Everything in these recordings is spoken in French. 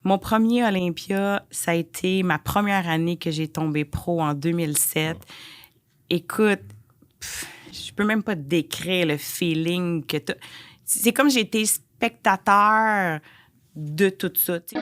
Mon premier Olympia, ça a été ma première année que j'ai tombé pro en 2007. Écoute, je peux même pas te décrire le feeling que t'as. C'est comme j'ai été spectateur de tout ça. T'sais.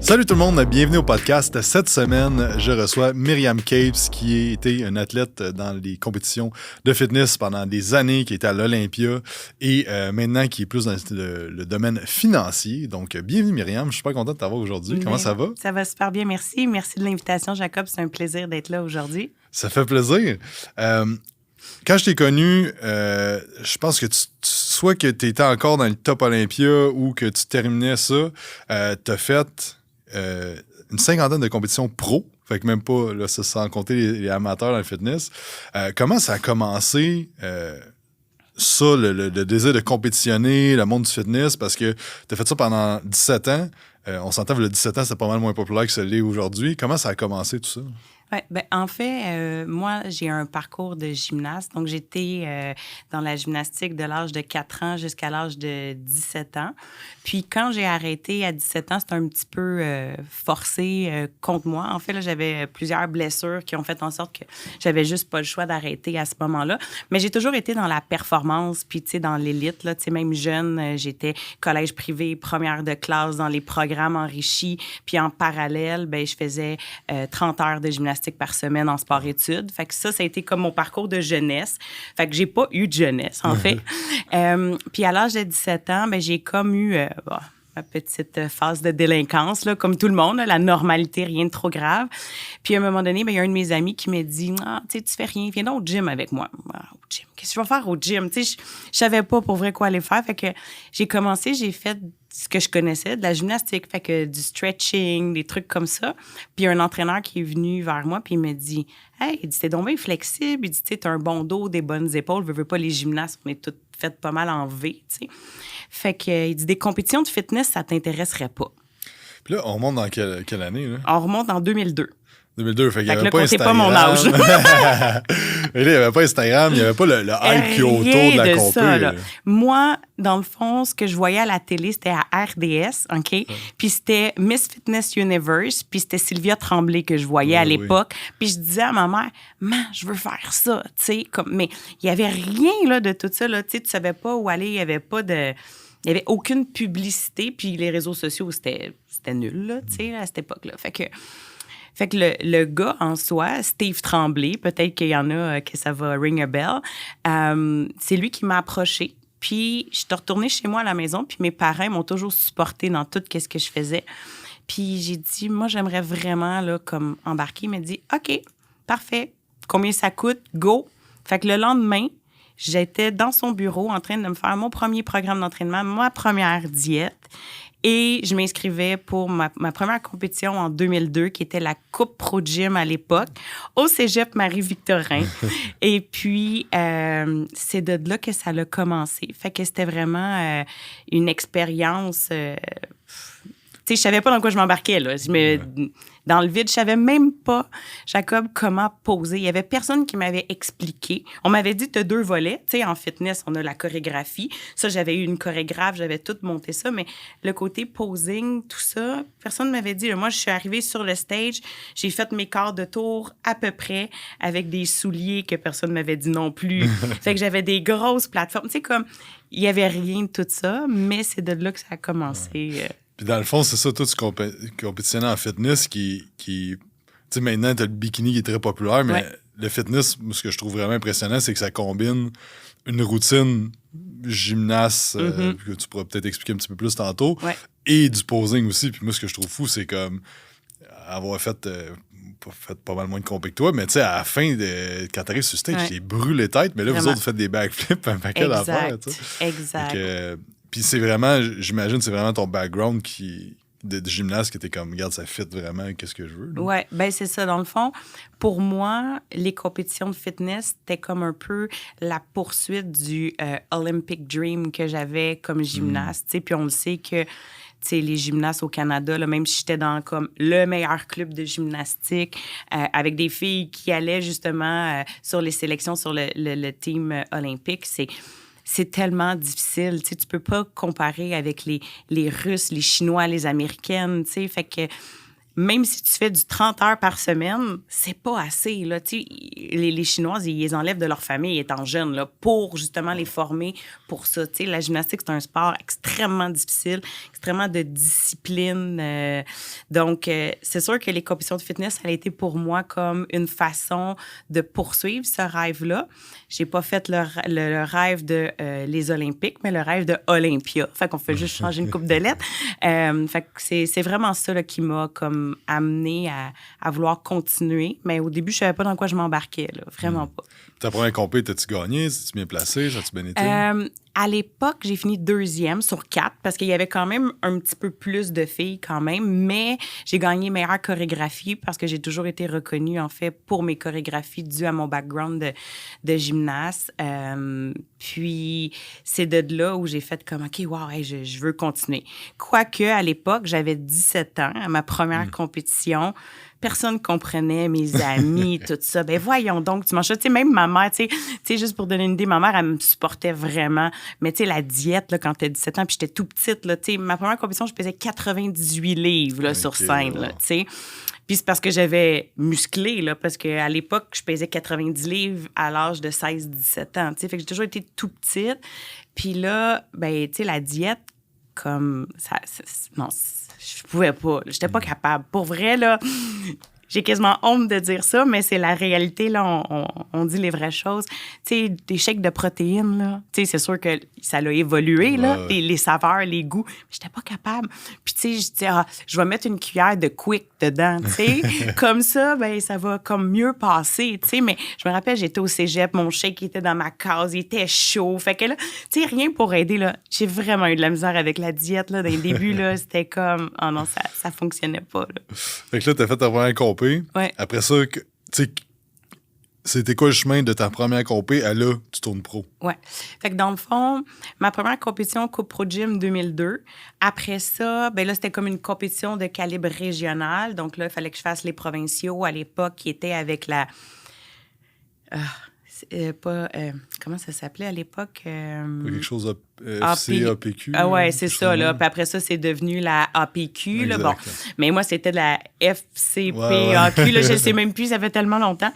Salut tout le monde, bienvenue au podcast. Cette semaine, je reçois Myriam Capes, qui a été une athlète dans les compétitions de fitness pendant des années, qui était à l'Olympia et maintenant qui est plus dans le domaine financier. Donc, bienvenue Myriam, je suis super content de t'avoir aujourd'hui. Comment ça va? Ça va super bien, merci. Merci de l'invitation, Jacob. C'est un plaisir d'être là aujourd'hui. Ça fait plaisir. Quand je t'ai connu, je pense que soit que tu étais encore dans le top Olympia ou que tu terminais ça, tu as fait une cinquantaine de compétitions pro, fait que même pas, là, sans compter les amateurs dans le fitness. Comment ça a commencé, ça, le désir de compétitionner, le monde du fitness, parce que tu as fait ça pendant 17 ans. On s'entend que le 17 ans, c'est pas mal moins populaire que ce l'est aujourd'hui. Comment ça a commencé tout ça? Ouais, ben, en fait, moi, j'ai un parcours de gymnaste. Donc, j'étais dans la gymnastique de l'âge de 4 ans jusqu'à l'âge de 17 ans. Puis, quand j'ai arrêté à 17 ans, c'était un petit peu forcé contre moi. En fait, là, j'avais plusieurs blessures qui ont fait en sorte que j'avais juste pas le choix d'arrêter à ce moment-là. Mais j'ai toujours été dans la performance, puis, tu sais, dans l'élite, là, tu sais, même jeune, j'étais collège privé, première de classe dans les programmes enrichis. Puis, en parallèle, ben, je faisais 30 heures de gymnastique par semaine en sport-études. Fait que ça a été comme mon parcours de jeunesse. Fait que j'ai pas eu de jeunesse, en fait. Puis à l'âge de 17 ans, ben, j'ai comme eu ma petite phase de délinquance, là, comme tout le monde, là, la normalité, rien de trop grave. Puis à un moment donné, ben, il y a un de mes amis qui m'a dit « Ah, tu sais, tu fais rien, viens donc au gym avec moi. » Au gym, qu'est-ce que je vais faire au gym? Tu sais, je savais pas pour vrai quoi aller faire. Fait que j'ai fait ce que je connaissais, de la gymnastique, fait que du stretching, des trucs comme ça. Puis un entraîneur qui est venu vers moi, puis il me dit « Hey, il dit, t'es donc bien flexible. Il dit, tu sais, t'as un bon dos, des bonnes épaules. Veux pas les gymnastes, on est toutes faites pas mal en V, tu sais. » Fait que, il dit, des compétitions de fitness, ça t'intéresserait pas. Puis là, on remonte dans quelle année, là? On remonte en 2002. 2002, fait qu'il n'y avait là, pas Instagram. Pas mon âge. Il n'y avait pas Instagram, il n'y avait pas le hype qui est autour de la compé. Ça, moi, dans le fond, ce que je voyais à la télé, c'était à RDS, OK? Puis c'était Miss Fitness Universe, puis c'était Sylvia Tremblay que je voyais à l'époque. Puis je disais à ma mère, « Man, je veux faire ça, tu sais. » Mais il n'y avait rien là, de tout ça, là. Tu sais, tu savais pas où aller, il n'y avait pas de... Il n'y avait aucune publicité, puis les réseaux sociaux, c'était nul, là, tu sais, à cette époque-là. Fait que le gars en soi, Steve Tremblay, peut-être qu'il y en a que ça va ring a bell, c'est lui qui m'a approché. Puis je suis retournée chez moi à la maison, puis mes parents m'ont toujours supporté dans tout ce que je faisais. Puis j'ai dit, moi, j'aimerais vraiment là, comme embarquer. Il m'a dit, OK, parfait. Combien ça coûte? Go. Fait que le lendemain, j'étais dans son bureau en train de me faire mon premier programme d'entraînement, ma première diète. Et je m'inscrivais pour ma première compétition en 2002, qui était la Coupe Pro Gym à l'époque, au Cégep Marie-Victorin. Et puis, c'est de là que ça a commencé. Fait que c'était vraiment une expérience... Tu sais, je savais pas dans quoi je m'embarquais, là. Dans le vide, je savais même pas, Jacob, comment poser. Il y avait personne qui m'avait expliqué. On m'avait dit, t'as 2 volets. Tu sais, en fitness, on a la chorégraphie. Ça, j'avais eu une chorégraphe, j'avais tout monté ça. Mais le côté posing, tout ça, personne ne m'avait dit. Là, moi, je suis arrivée sur le stage, j'ai fait mes quarts de tour à peu près avec des souliers que personne ne m'avait dit non plus. Fait que j'avais des grosses plateformes. Tu sais, comme, il y avait rien de tout ça, mais c'est de là que ça a commencé. Puis dans le fond, c'est ça, toi, tu compétitionnais en fitness qui tu sais, maintenant, t'as le bikini qui est très populaire, mais le fitness, ce que je trouve vraiment impressionnant, c'est que ça combine une routine gymnaste, que tu pourras peut-être expliquer un petit peu plus tantôt, et du posing aussi. Puis moi, ce que je trouve fou, c'est comme avoir fait pas mal moins de compé que toi, mais tu sais, à la fin, quand t'arrives sur le stage, tu brûles les têtes, mais là, vous autres, vous faites des backflips, un paquet d'affaires, tu sais. Exact. Puis c'est vraiment, j'imagine, c'est vraiment ton background de gymnaste qui était comme, regarde, ça fit vraiment, qu'est-ce que je veux. Oui, bien c'est ça. Dans le fond, pour moi, les compétitions de fitness, c'était comme un peu la poursuite du Olympic Dream que j'avais comme gymnaste. Puis on le sait que les gymnastes au Canada, là, même si j'étais dans comme le meilleur club de gymnastique, avec des filles qui allaient justement sur les sélections sur le team olympique, c'est tellement difficile. Tu sais, tu peux pas comparer avec les Russes, les Chinois, les Américaines. Tu sais, fait que même si tu fais du 30 heures par semaine, c'est pas assez. Là. Tu sais, les Chinoises, ils les enlèvent de leur famille étant jeunes là, pour justement les former pour ça. Tu sais, la gymnastique, c'est un sport extrêmement difficile, extrêmement de discipline. Donc, c'est sûr que les compétitions de fitness, ça a été pour moi comme une façon de poursuivre ce rêve-là. J'ai pas fait le rêve de les Olympiques, mais le rêve de Olympia. Fait qu'on fait juste changer une coupe de lettres. Fait que c'est vraiment ça là, qui m'a comme amené à vouloir continuer. Mais au début, je savais pas dans quoi je m'embarquais. Là. Vraiment pas. Ta première compé, t'as-tu gagné? T'as-tu bien placé? Ça a-tu bien été? À l'époque, j'ai fini 2e sur 4 parce qu'il y avait quand même un petit peu plus de filles quand même, mais j'ai gagné meilleure chorégraphie parce que j'ai toujours été reconnue, en fait, pour mes chorégraphies dues à mon background de gymnaste. Puis, c'est de là où j'ai fait comme, OK, wow, hey, je veux continuer. Quoique, à l'époque, j'avais 17 ans, à ma première compétition. Personne comprenait, mes amis, tout ça. Ben voyons donc, tu manges ça. Tu sais, même ma mère, tu sais, juste pour donner une idée, ma mère, elle me supportait vraiment. Mais tu sais, la diète, là, quand t'as 17 ans, puis j'étais tout petite, là, tu sais, ma première compétition, je pesais 98 livres, là, sur scène, là, tu sais. Puis c'est parce que j'avais musclé, là, parce qu'à l'époque, je pesais 90 livres à l'âge de 16-17 ans, tu sais. Fait que j'ai toujours été tout petite. Puis là, ben, tu sais, la diète, comme ça, non, je pouvais pas. J'étais pas capable. Pour vrai, là, j'ai quasiment honte de dire ça, mais c'est la réalité, là, on dit les vraies choses. Tu sais, des shakes de protéines, là, tu sais, c'est sûr que ça a évolué, là, les saveurs, les goûts. J'étais pas capable. Puis, tu sais, je disais, je vais mettre une cuillère de Quick dedans, tu sais. Comme ça, ben ça va comme mieux passer, tu sais. Mais je me rappelle, j'étais au cégep, mon shake était dans ma case, il était chaud. Fait que là, tu sais, rien pour aider, là. J'ai vraiment eu de la misère avec la diète, là. Dans les débuts, là, c'était comme, oh non, ça fonctionnait pas, là. Fait que là, t'as fait ta première compé. Ouais. Après ça, tu sais, c'était quoi le chemin de ta première compé à là, tu tournes pro? Ouais. Fait que dans le fond, ma première compétition, Coupe Pro Gym 2002. Après ça, ben là, c'était comme une compétition de calibre régional. Donc là, il fallait que je fasse les provinciaux à l'époque qui étaient avec la... comment ça s'appelait à l'époque? Quelque chose FC, APQ. Ah ouais, c'est ça, là. Puis après ça, c'est devenu la APQ, là. Bon. Mais moi, c'était de la FCP, AQ, là. Je sais même plus, ça fait tellement longtemps.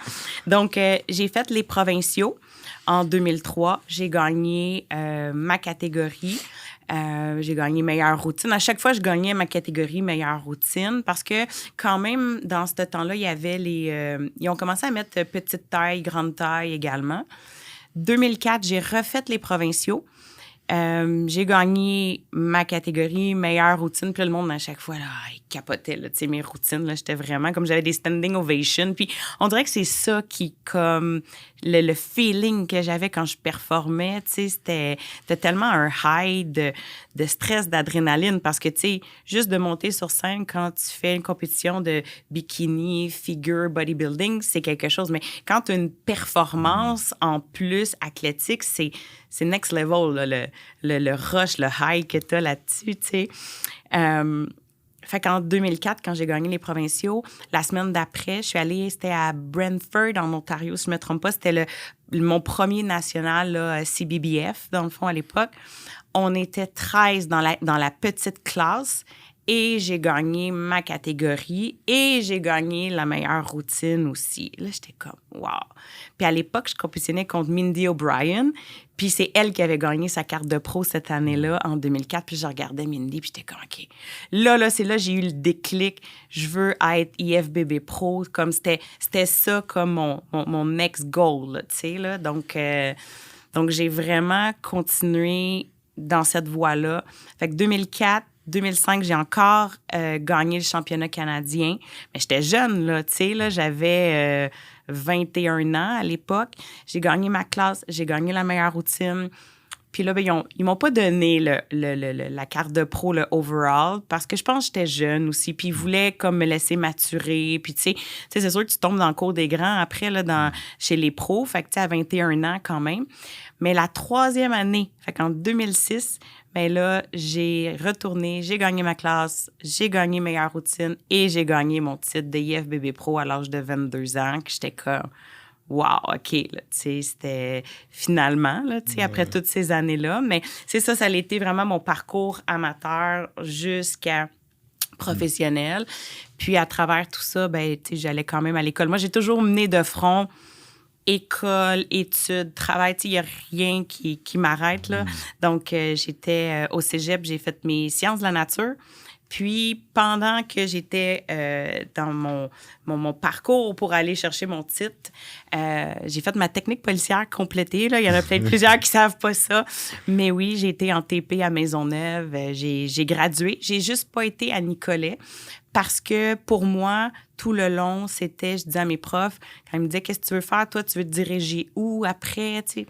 Donc, j'ai fait les provinciaux en 2003. J'ai gagné ma catégorie. J'ai gagné meilleure routine. À chaque fois, je gagnais ma catégorie meilleure routine parce que quand même, dans ce temps-là, il y avait ils ont commencé à mettre petite taille, grande taille également. 2004, j'ai refait les provinciaux. J'ai gagné ma catégorie meilleure routine. Puis là, le monde, à chaque fois, là, il capotait, là, tu sais, mes routines. Là, j'étais vraiment comme j'avais des standing ovations. Puis on dirait que c'est ça qui, comme, le feeling que j'avais quand je performais, tu sais, c'était tellement un high de stress, d'adrénaline. Parce que, tu sais, juste de monter sur scène quand tu fais une compétition de bikini, figure, bodybuilding, c'est quelque chose. Mais quand tu as une performance en plus athlétique, c'est next level, là, le rush, le high que tu as là-dessus, tu sais. Fait qu'en 2004, quand j'ai gagné les provinciaux, la semaine d'après, je suis allée, c'était à Brantford, en Ontario, si je ne me trompe pas. C'était mon premier national, là, CBBF, dans le fond, à l'époque. On était 13 dans la petite classe. Et j'ai gagné ma catégorie et j'ai gagné la meilleure routine aussi. Là, j'étais comme, wow. Puis à l'époque, je compétitionnais contre Mindy O'Brien. Puis c'est elle qui avait gagné sa carte de pro cette année-là, en 2004. Puis je regardais Mindy, puis j'étais comme, OK. Là, c'est là que j'ai eu le déclic. Je veux être IFBB Pro. Comme c'était ça comme mon next goal, tu sais, là. Donc, j'ai vraiment continué dans cette voie-là. Fait que 2005, j'ai encore gagné le championnat canadien. Mais j'étais jeune, là, tu sais, là, j'avais 21 ans à l'époque. J'ai gagné ma classe, j'ai gagné la meilleure routine. Puis là, ben, ils m'ont pas donné la carte de pro, le overall, parce que je pense que j'étais jeune aussi. Puis ils voulaient comme me laisser maturer. Puis tu sais, c'est sûr que tu tombes dans le cours des grands après, là, chez les pros. Fait que tu sais, à 21 ans quand même. Mais la troisième année, fait qu'en 2006, Mais là, j'ai retourné, j'ai gagné ma classe, j'ai gagné meilleure routine et j'ai gagné mon titre de IFBB Pro à l'âge de 22 ans, que j'étais comme, wow, OK, là, tu sais, c'était finalement, là, tu sais, après toutes ces années-là. Mais c'est ça, ça a été vraiment mon parcours amateur jusqu'à professionnel. Puis à travers tout ça, ben, tu sais, j'allais quand même à l'école. Moi, j'ai toujours mené de front école, études, travail, tu sais, il n'y a rien qui m'arrête, là. Donc, j'étais au cégep, j'ai fait mes sciences de la nature. Puis, pendant que j'étais dans mon parcours pour aller chercher mon titre, j'ai fait ma technique policière complétée. Là. Il y en a peut-être plusieurs qui savent pas ça. Mais oui, j'ai été en TP à Maisonneuve. J'ai gradué. J'ai juste pas été à Nicolet parce que pour moi, tout le long, c'était, je disais à mes profs, quand ils me disaient « Qu'est-ce que tu veux faire? Toi, tu veux te diriger où après? » Tu sais,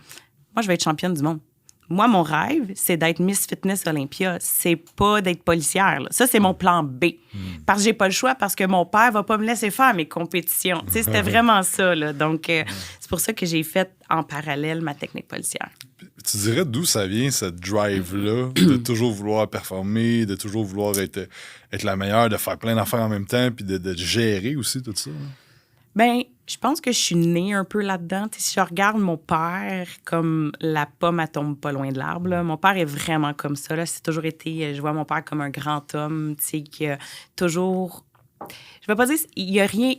moi, je vais être championne du monde. Moi, mon rêve, c'est d'être Miss Fitness Olympia. C'est pas d'être policière. Là. Ça, c'est mon plan B. Parce que j'ai pas le choix, parce que mon père va pas me laisser faire mes compétitions. Tu sais, c'était vraiment ça. Là. Donc, c'est pour ça que j'ai fait en parallèle ma technique policière. Tu dirais d'où ça vient, cette drive-là, de toujours vouloir performer, de toujours vouloir être la meilleure, de faire plein d'affaires en même temps, puis de gérer aussi tout ça? Hein? Bien, je pense que je suis née un peu là-dedans. T'sais, si je regarde mon père comme la pomme, elle tombe pas loin de l'arbre. Là. Mon père est vraiment comme ça. Là. C'est toujours été... Je vois mon père comme un grand homme, qui a toujours... Je vais pas dire il y a rien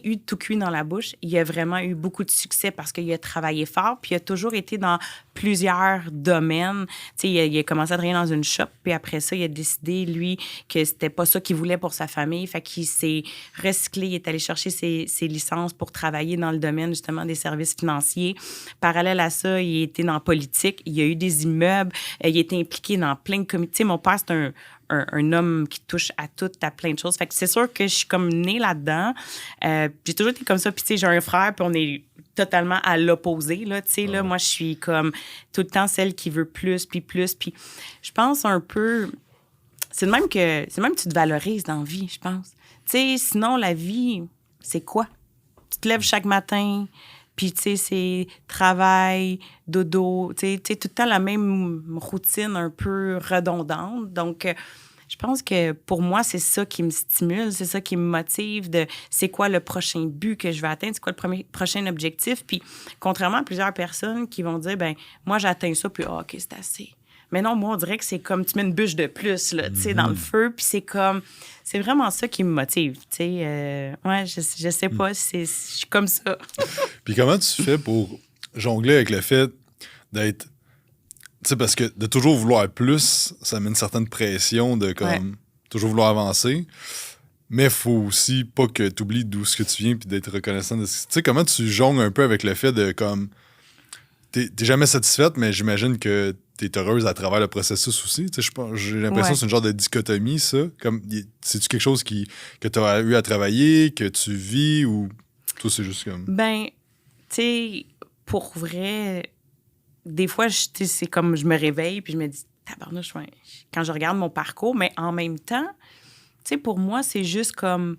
eu de tout cuit dans la bouche. Il a vraiment eu beaucoup de succès parce qu'il a travaillé fort, puis il a toujours été dans plusieurs domaines. Tu sais, il a commencé à travailler dans une shop, puis après ça, il a décidé, lui, que c'était pas ça qu'il voulait pour sa famille. Fait qu'il s'est recyclé, il est allé chercher ses licences pour travailler dans le domaine, justement, des services financiers. Parallèle à ça, il a été dans la politique, il a eu des immeubles, il a été impliqué dans plein de comités. Tu sais, mon père, c'est un homme qui touche à tout, à plein de choses. Fait que c'est sûr que je suis comme née là-dedans. J'ai toujours été comme ça. Puis, tu sais, j'ai un frère, puis on est totalement à l'opposé, là. Tu sais, là, moi, je suis comme tout le temps celle qui veut plus, puis plus. Puis, je pense un peu... C'est de même que tu te valorises dans la vie, je pense. Tu sais, sinon, la vie, c'est quoi? Tu te lèves chaque matin... Puis, tu sais, c'est travail, dodo, tu sais, tout le temps la même routine un peu redondante. Donc, je pense que pour moi, c'est ça qui me stimule, c'est ça qui me motive de c'est quoi le prochain but que je vais atteindre, c'est quoi le prochain objectif. Puis, contrairement à plusieurs personnes qui vont dire, ben moi, j'atteins ça, puis OK, c'est assez. Mais non, moi, on dirait que c'est comme tu mets une bûche de plus, là, tu sais, dans le feu, puis c'est vraiment ça qui me motive, tu sais. Ouais, je sais pas, je suis comme ça. Puis comment tu fais pour jongler avec le fait d'être... Tu sais, parce que de toujours vouloir plus, ça met une certaine pression de comme toujours vouloir avancer. Mais il faut aussi pas que tu oublies d'où ce que tu viens puis d'être reconnaissant de ce... Tu sais, comment tu jongles un peu avec le fait de comme... T'es jamais satisfaite, mais j'imagine que t'es heureuse à travers le processus aussi. Tu sais, j'ai l'impression que c'est une genre de dichotomie, ça. Comme, c'est-tu quelque chose que tu as eu à travailler, que tu vis, ou toi, c'est juste comme... Ben, tu sais, pour vrai, des fois, c'est comme je me réveille puis je me dis, tabarnouche, quand je regarde mon parcours, mais en même temps, tu sais, pour moi, c'est juste comme...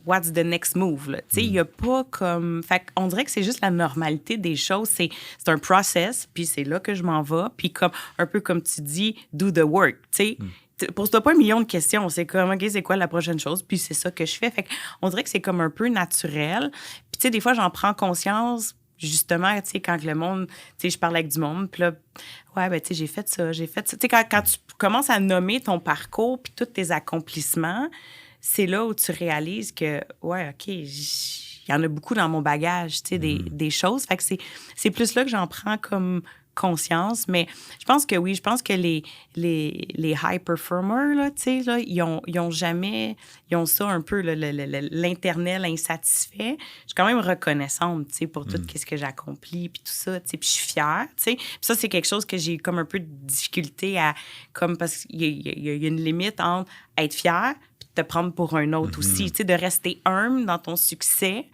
What's the next move? Tu sais, il n'y a pas comme... Fait qu'on dirait que c'est juste la normalité des choses. C'est un process, puis c'est là que je m'en vais. Puis comme un peu comme tu dis, do the work, tu sais. Pose-toi pas 1 million de questions. C'est comme, OK, c'est quoi la prochaine chose? Puis c'est ça que je fais. Fait qu'on dirait que c'est comme un peu naturel. Puis tu sais, des fois, j'en prends conscience, justement, tu sais, quand le monde... Tu sais, je parle avec du monde, puis là, ouais, ben tu sais, j'ai fait ça. Tu sais, quand tu commences à nommer ton parcours puis tous tes accomplissements... c'est là où tu réalises que, ouais, OK, il y en a beaucoup dans mon bagage, tu sais, des choses. Fait que c'est plus là que j'en prends comme conscience. Mais je pense que oui, je pense que les high performers, là, tu sais, là, ils ont jamais... Ils ont ça un peu, l'internel insatisfait. Je suis quand même reconnaissante, tu sais, pour tout ce que j'accomplis, puis tout ça, tu sais, puis je suis fière, tu sais. Puis ça, c'est quelque chose que j'ai comme un peu de difficulté à... Comme parce qu'il y a une limite entre être fière te prendre pour un autre aussi, tu sais, de rester humble dans ton succès.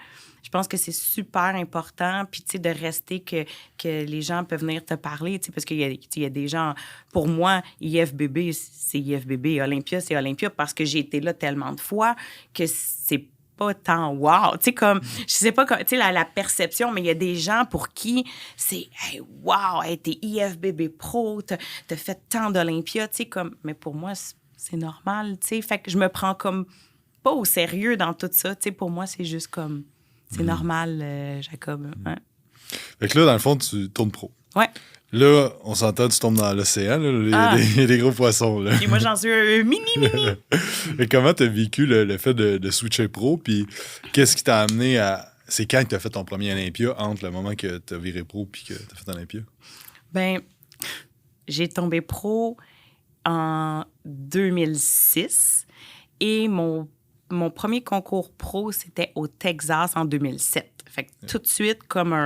Je pense que c'est super important, puis tu sais, de rester que les gens peuvent venir te parler, tu sais, parce qu'il y a des gens... Pour moi, IFBB, c'est IFBB, Olympia, c'est Olympia, parce que j'ai été là tellement de fois que c'est pas tant wow. Tu sais, comme, je sais pas, tu sais, la perception, mais il y a des gens pour qui c'est, hey, wow, hey, t'es IFBB Pro, t'as fait tant d'Olympia, tu sais, comme, mais pour moi, c'est normal, tu sais. Fait que je me prends comme pas au sérieux dans tout ça, tu sais. Pour moi, c'est juste comme, c'est normal, Jacob. Hein? Fait que là, dans le fond, tu tournes pro. Ouais. Là, on s'entend, tu tombes dans l'océan, là, il y a des gros poissons. Là. Et moi, j'en suis un mini. Et comment tu as vécu le fait de switcher pro? Puis qu'est-ce qui t'a amené à. C'est quand que tu as fait ton premier Olympia entre le moment que tu as viré pro puis que tu as fait Olympia? Ben, j'ai tombé pro en 2006 et mon premier concours pro, c'était au Texas en 2007. Fait que tout de suite, comme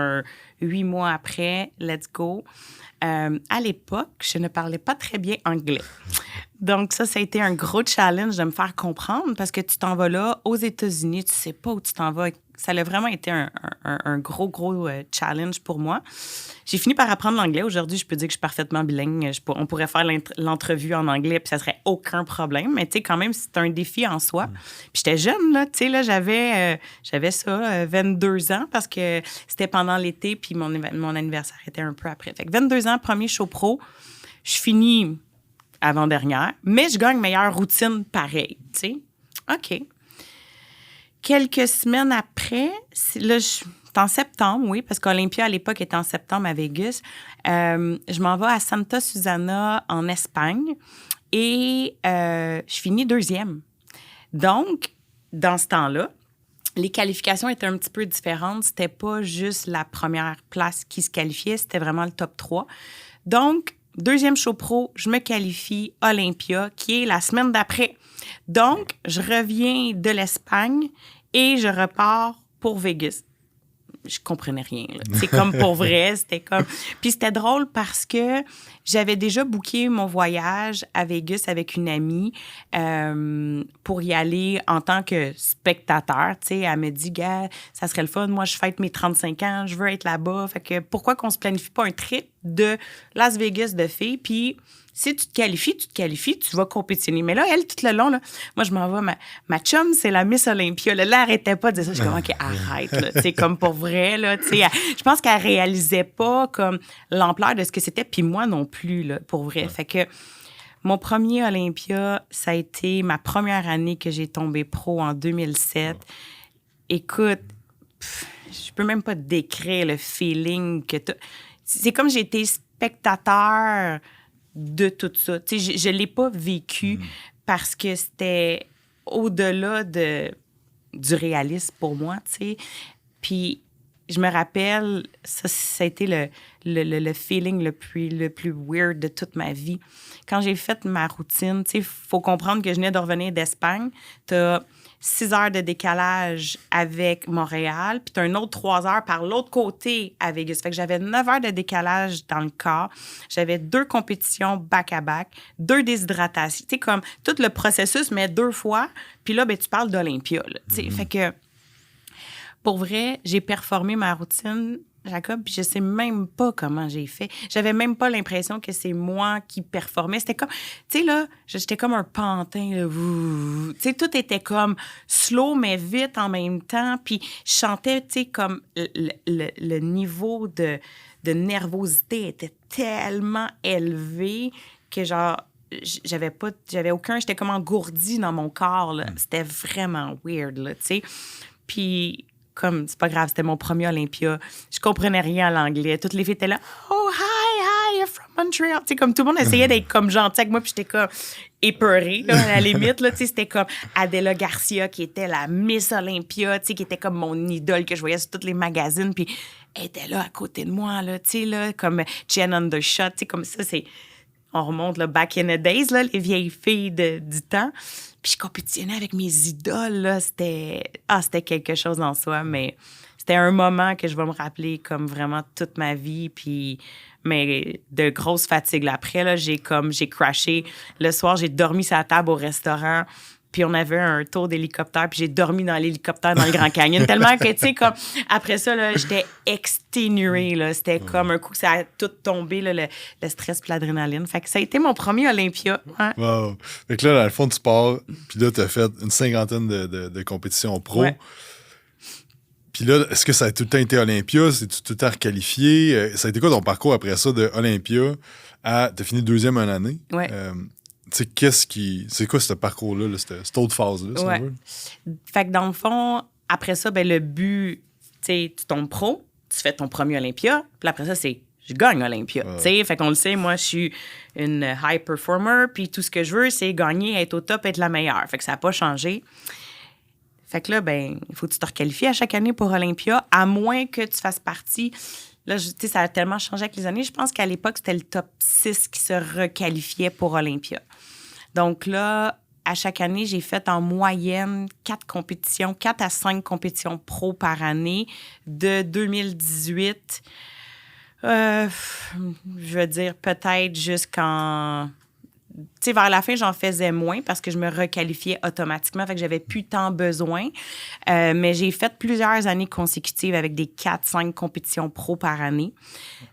8 mois après, let's go. À l'époque, je ne parlais pas très bien anglais. Donc ça a été un gros challenge de me faire comprendre parce que tu t'en vas là aux États-Unis, tu sais pas où tu t'en vas. Ça a vraiment été un gros challenge pour moi. J'ai fini par apprendre l'anglais. Aujourd'hui, je peux dire que je suis parfaitement bilingue. On pourrait faire l'entrevue en anglais puis ça serait aucun problème. Mais tu sais, quand même, c'est un défi en soi. Puis j'étais jeune, là. Tu sais, là, j'avais 22 ans parce que c'était pendant l'été puis mon anniversaire était un peu après. Fait que 22 ans, premier show pro. Je finis avant-dernière, mais je gagne meilleure routine pareil, tu sais. OK. Quelques semaines après, là, c'est en septembre, oui, parce qu'Olympia, à l'époque, était en septembre à Vegas. Je m'en vais à Santa Susana, en Espagne, et je finis deuxième. Donc, dans ce temps-là, les qualifications étaient un petit peu différentes. C'était pas juste la première place qui se qualifiait, c'était vraiment le top 3. Donc, deuxième show pro, je me qualifie Olympia, qui est la semaine d'après. Donc, je reviens de l'Espagne et je repars pour Vegas. Je comprenais rien. C'est comme pour vrai, c'était comme... Puis c'était drôle parce que j'avais déjà booké mon voyage à Vegas avec une amie pour y aller en tant que spectateur. Tu sais, elle me dit, gars, ça serait le fun. Moi, je fête mes 35 ans, je veux être là-bas. Fait que pourquoi qu'on se planifie pas un trip de Las Vegas de filles? Puis si tu te qualifies, tu vas compétitionner. Mais là, elle, tout le long, là, moi, je m'en vais. Ma chum, c'est la Miss Olympia. Là, elle arrêtait pas de dire ça. Je suis comme, OK, arrête. Là, tu sais, comme pour vrai. Là, tu sais, je pense qu'elle réalisait pas comme l'ampleur de ce que c'était. Puis moi non plus, là, pour vrai. Fait que mon premier Olympia, ça a été ma première année que j'ai tombé pro en 2007. Écoute, je peux même pas te décrire le feeling que tu... C'est comme j'ai été spectateur de tout ça. Tu sais, je l'ai pas vécu parce que c'était au-delà du réalisme pour moi, tu sais. Puis je me rappelle, ça a été le feeling le plus weird de toute ma vie. Quand j'ai fait ma routine, tu sais, il faut comprendre que je venais de revenir d'Espagne. T'as 6 heures de décalage avec Montréal, puis t'as un autre 3 heures par l'autre côté à Vegas. Fait que j'avais 9 heures de décalage dans le corps. J'avais 2 compétitions back-à-back, 2 déshydratations. Tu sais, comme tout le processus, mais 2 fois. Puis là, ben, tu parles d'Olympia, là. Tu sais, fait que pour vrai, j'ai performé ma routine, Jacob, puis je sais même pas comment j'ai fait. J'avais même pas l'impression que c'est moi qui performais. C'était comme, tu sais, là, j'étais comme un pantin, là. Tu sais, tout était comme slow, mais vite en même temps. Puis je chantais, tu sais, comme le niveau de nervosité était tellement élevé que, genre, j'avais aucun... J'étais comme engourdie dans mon corps, là. C'était vraiment weird, là, tu sais. Puis... comme, c'est pas grave, c'était mon premier Olympia. Je comprenais rien à l'anglais. Toutes les filles étaient là, « Oh, hi, you're from Montreal. » Tu sais, comme tout le monde essayait d'être comme gentil avec moi, puis j'étais comme épeurée, là, à la limite. Là, tu sais, c'était comme Adela Garcia, qui était la Miss Olympia, tu sais, qui était comme mon idole que je voyais sur tous les magazines, puis elle était là à côté de moi, là, tu sais, là, comme Jen Undershot, tu sais, comme ça, c'est... On remonte, là, back in the days, là, les vieilles filles du temps. Puis je compétitionnais avec mes idoles, là. C'était quelque chose en soi, mais c'était un moment que je vais me rappeler comme vraiment toute ma vie. Puis, mais de grosses fatigues. Là. Après, là, j'ai crashé. Le soir, j'ai dormi sur la table au restaurant. Puis on avait un tour d'hélicoptère, puis j'ai dormi dans l'hélicoptère dans le Grand Canyon. Tellement que, tu sais, comme après ça, là, j'étais exténuée. Là. C'était comme un coup que ça a tout tombé, là, le stress puis l'adrénaline. Fait que ça a été mon premier Olympia. Hein. Wow. Fait que là, dans le fond, tu pars, puis là, tu as fait une 50aine de compétitions pro. Ouais. Puis là, est-ce que ça a tout le temps été Olympia? C'est-tu tout le temps requalifié? Ça a été quoi ton parcours après ça de Olympia à... T'as fini 2e en année? Ouais. Tu sais, c'est quoi ce parcours-là, là, cette autre phase-là, si on veut? Fait que dans le fond, après ça, ben, le but, tu sais, tu tombes pro, tu fais ton premier Olympia, puis après ça, c'est je gagne Olympia. Tu sais, fait qu'on le sait, moi, je suis une high performer, puis tout ce que je veux, c'est gagner, être au top, être la meilleure. Fait que ça n'a pas changé. Fait que là, ben, il faut que tu te requalifies à chaque année pour Olympia, à moins que tu fasses partie. Là, tu sais, ça a tellement changé avec les années. Je pense qu'à l'époque, c'était le top 6 qui se requalifiait pour Olympia. Donc là, à chaque année, j'ai fait en moyenne 4 à 5 compétitions pro par année de 2018. Je veux dire, peut-être jusqu'en... Tu sais, vers la fin, j'en faisais moins parce que je me requalifiais automatiquement. Fait que j'avais plus tant besoin. Mais j'ai fait plusieurs années consécutives avec des 4-5 compétitions pro par année.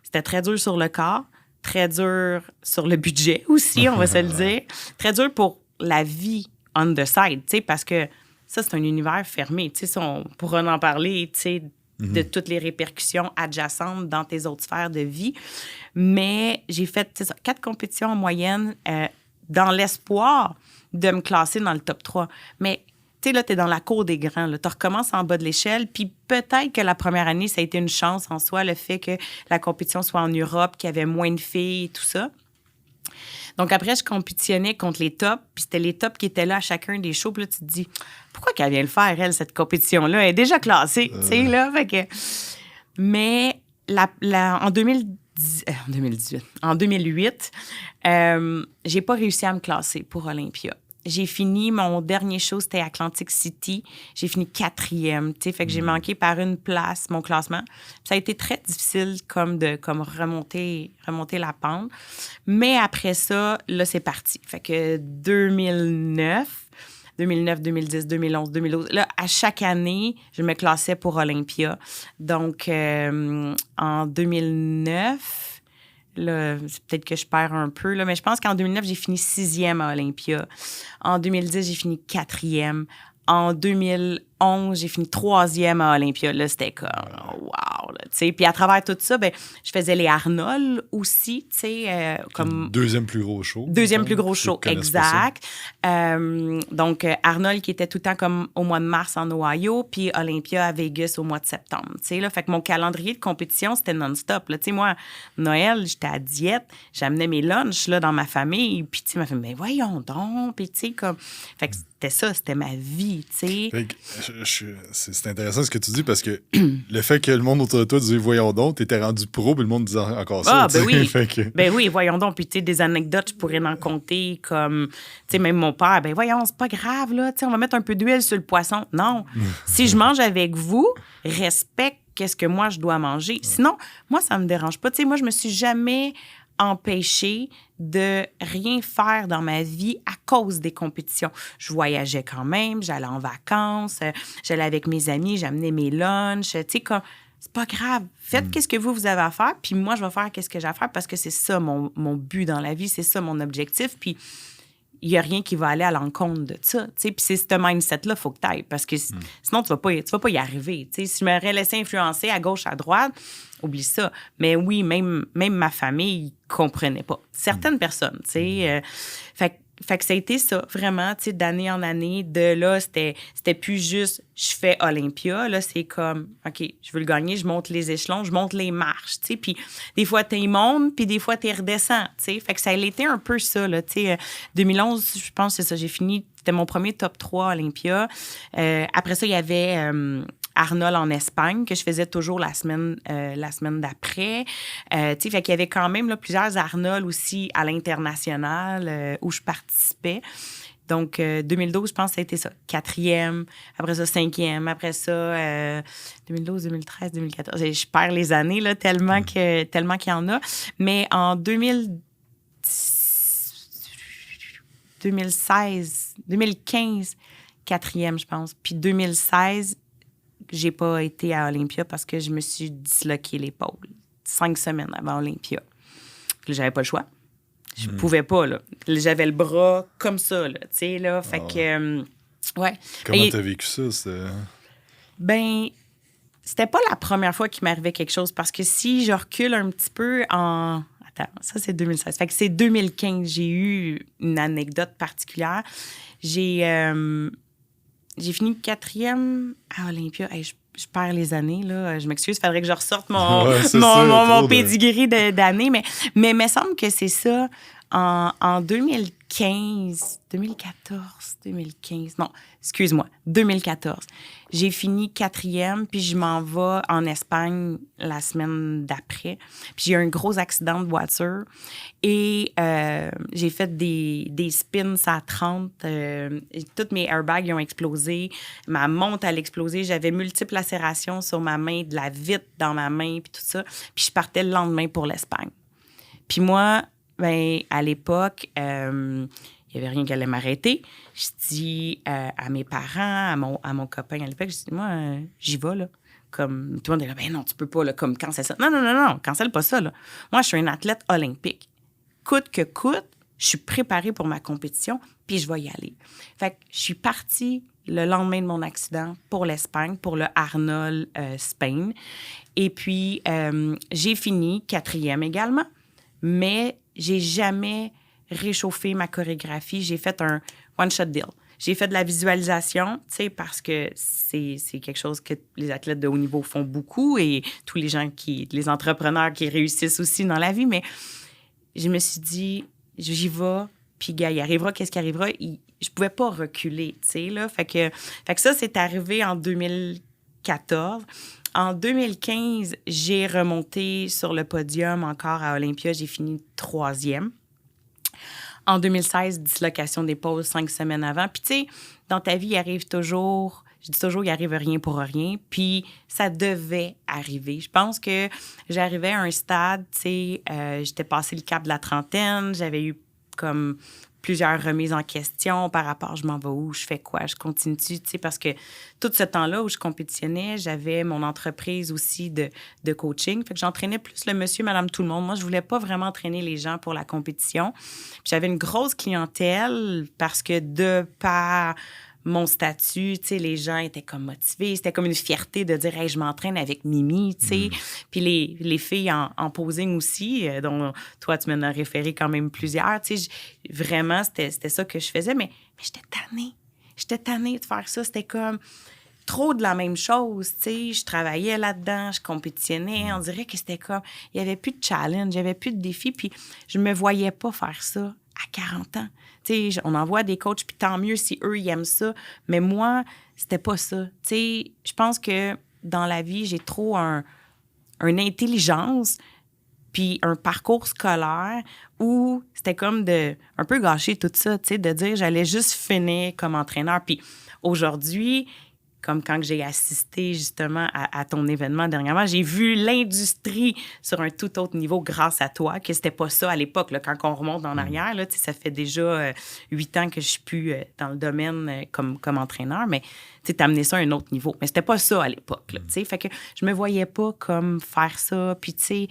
C'était très dur sur le corps, très dur sur le budget aussi, on va se le dire. Très dur pour la vie on the side, tu sais, parce que ça, c'est un univers fermé. Tu sais, on pourra en parler, tu sais, de toutes les répercussions adjacentes dans tes autres sphères de vie. Mais j'ai fait 4 compétitions en moyenne dans l'espoir de me classer dans le top 3. Mais tu sais, là, t'es dans la cour des grands. Tu recommences en bas de l'échelle. Puis peut-être que la première année, ça a été une chance en soi, le fait que la compétition soit en Europe, qu'il y avait moins de filles et tout ça. Donc après, je compétitionnais contre les tops, puis c'était les tops qui étaient là à chacun des shows. Puis là, tu te dis, pourquoi qu'elle vient le faire, elle, cette compétition-là? Elle est déjà classée, tu sais, là. Fait que... Mais en 2008, j'ai pas réussi à me classer pour Olympia. J'ai fini, mon dernier show, c'était Atlantic City. J'ai fini 4e, tu sais, fait que j'ai manqué par une place mon classement. Ça a été très difficile comme remonter la pente. Mais après ça, là, c'est parti. Fait que 2009, 2010, 2011, 2012. Là, à chaque année, je me classais pour Olympia. Donc, en 2009... Là, c'est peut-être que je perds un peu, là, mais je pense qu'en 2009, j'ai fini 6e à Olympia. En 2010, j'ai fini 4e. En 2011, j'ai fini 3e à Olympia. Là, c'était comme, wow! Tu sais, puis à travers tout ça, ben, je faisais les Arnold aussi, tu sais, comme... Deuxième plus gros show. Deuxième plus gros show, exact. Donc, Arnold qui était tout le temps comme au mois de mars en Ohio, puis Olympia à Vegas au mois de septembre, tu sais, là. Fait que mon calendrier de compétition, c'était non-stop, là. Tu sais, moi, Noël, j'étais à diète, j'amenais mes lunchs, là, dans ma famille, puis tu sais, ma famille, mais voyons donc, puis tu sais, comme... Fait que c'était ma vie, tu sais. C'est intéressant ce que tu dis parce que le fait que le monde autour de toi disait « voyons donc », t'étais rendu pro, puis le monde disait encore ça. Ah, ben oui. Fait que... Ben oui, voyons donc. Puis, tu sais, des anecdotes, je pourrais en compter comme, tu sais, même mon père, ben voyons, c'est pas grave, là, tu sais, on va mettre un peu d'huile sur le poisson. Non. Si je mange avec vous, respecte qu'est-ce que moi, je dois manger. Sinon, moi, ça me dérange pas. Tu sais, moi, je me suis jamais empêchée de rien faire dans ma vie à cause des compétitions. Je voyageais quand même, j'allais en vacances, j'allais avec mes amis, j'amenais mes lunchs, tu sais, comme... C'est pas grave. Faites qu'est-ce que vous avez à faire, puis moi, je vais faire qu'est-ce que j'ai à faire parce que c'est ça mon but dans la vie, c'est ça mon objectif, puis il y a rien qui va aller à l'encontre de ça, tu sais. Puis c'est ce mindset-là, il faut que tu ailles parce que sinon, tu vas pas y arriver, tu sais. Si je m'aurais laissé influencer à gauche, à droite, oublie ça. Mais oui, même ma famille comprenait pas. Certaines personnes, tu sais. Fait que ça a été ça, vraiment, tu sais, d'année en année. De là, c'était plus juste je fais Olympia. Là, c'est comme, OK, je veux le gagner, je monte les échelons, je monte les marches, tu sais. Puis des fois, t'es montes, puis des fois, t'es redescends, tu sais. Fait que ça a été un peu ça, là, tu sais. 2011, je pense, c'est ça, j'ai fini, c'était mon premier top 3 Olympia. Après ça, il y avait... Arnold en Espagne, que je faisais toujours la semaine d'après. Tu sais, fait qu'il y avait quand même là, plusieurs Arnold aussi à l'international où je participais. Donc, 2012, je pense que ça a été ça. 4e, après ça, 5e, après ça, 2012, 2013, 2014. Je perds les années, là, tellement qu'il y en a. Mais en 2010... 2016, 2015, quatrième, je pense. Puis 2016, j'ai pas été à Olympia parce que je me suis disloqué l'épaule 5 semaines avant Olympia. Puis j'avais pas le choix. Je pouvais pas, là. J'avais le bras comme ça, là, tu sais, là. Fait que, ouais. Comment t'as vécu ça? Ben, c'était pas la première fois qu'il m'arrivait quelque chose parce que si je recule un petit peu en... Attends, ça, c'est 2016. Fait que c'est 2015. J'ai eu une anecdote particulière. J'ai fini quatrième à Olympia. Hey, je perds les années, là. Je m'excuse, il faudrait que je ressorte mon pedigree d'années. Mais il me semble que c'est ça. En 2015, 2014. J'ai fini quatrième, puis je m'en vais en Espagne la semaine d'après. Puis j'ai eu un gros accident de voiture et j'ai fait des spins à 30. Toutes mes airbags ils ont explosé. Ma montre, elle a explosé. J'avais multiples lacérations sur ma main, de la vitre dans ma main, puis tout ça. Puis je partais le lendemain pour l'Espagne. Puis moi... Ben, à l'époque, il n'y avait rien qui allait m'arrêter. Je dis à mes parents, à mon copain à l'époque, je dis, moi, j'y vais, là. Comme, tout le monde est là, ben non, tu peux pas, là, comme, cancelle ça. Non, cancelle pas ça, là. Moi, je suis une athlète olympique. Coûte que coûte, je suis préparée pour ma compétition, puis je vais y aller. Fait que je suis partie le lendemain de mon accident pour l'Espagne, pour le Arnold Spain. Et puis, j'ai fini quatrième également, mais j'ai jamais réchauffé ma chorégraphie. J'ai fait un one-shot deal. J'ai fait de la visualisation, tu sais, parce que c'est quelque chose que les athlètes de haut niveau font beaucoup et tous les gens les entrepreneurs qui réussissent aussi dans la vie. Mais je me suis dit, j'y vais, puis gars, il arrivera, qu'est-ce qui arrivera? Je pouvais pas reculer, tu sais, là. Fait que ça, c'est arrivé en 2014. En 2015, j'ai remonté sur le podium encore à Olympia. J'ai fini 3e. En 2016, dislocation d'épaule 5 semaines avant. Puis, tu sais, dans ta vie, il arrive toujours... Je dis toujours, il arrive rien pour rien. Puis, ça devait arriver. Je pense que j'arrivais à un stade, tu sais, j'étais passé le cap de la trentaine. J'avais eu comme plusieurs remises en question par rapport, je m'en vais où, je fais quoi, je continue-tu, tu sais, parce que tout ce temps-là où je compétitionnais, j'avais mon entreprise aussi de coaching. Fait que j'entraînais plus le monsieur, madame, tout le monde. Moi, je voulais pas vraiment entraîner les gens pour la compétition. Puis j'avais une grosse clientèle parce que de par mon statut, tu sais, les gens étaient comme motivés. C'était comme une fierté de dire, hey, je m'entraîne avec Mimi, tu sais. Puis les filles en posing aussi, dont toi, tu m'en as référé quand même plusieurs, tu sais. Vraiment, c'était ça que je faisais, mais j'étais tannée. J'étais tannée de faire ça. C'était comme trop de la même chose, tu sais. Je travaillais là-dedans, je compétitionnais. On dirait que c'était comme, il n'y avait plus de challenge, il n'y avait plus de défi. Puis je me voyais pas faire ça à 40 ans. Tu sais, on envoie des coachs, puis tant mieux si eux, ils aiment ça. Mais moi, c'était pas ça. Tu sais, je pense que dans la vie, j'ai trop une intelligence puis un parcours scolaire où c'était comme de un peu gâcher tout ça, tu sais, de dire j'allais juste finir comme entraîneur. Puis aujourd'hui, comme quand j'ai assisté justement à ton événement dernièrement, j'ai vu l'industrie sur un tout autre niveau grâce à toi, que c'était pas ça à l'époque. Là, quand on remonte en arrière, là, ça fait déjà 8 ans que je suis plus dans le domaine comme entraîneur, mais tu as amené ça à un autre niveau. Mais c'était pas ça à l'époque. Là, fait que je me voyais pas comme faire ça, puis tu sais,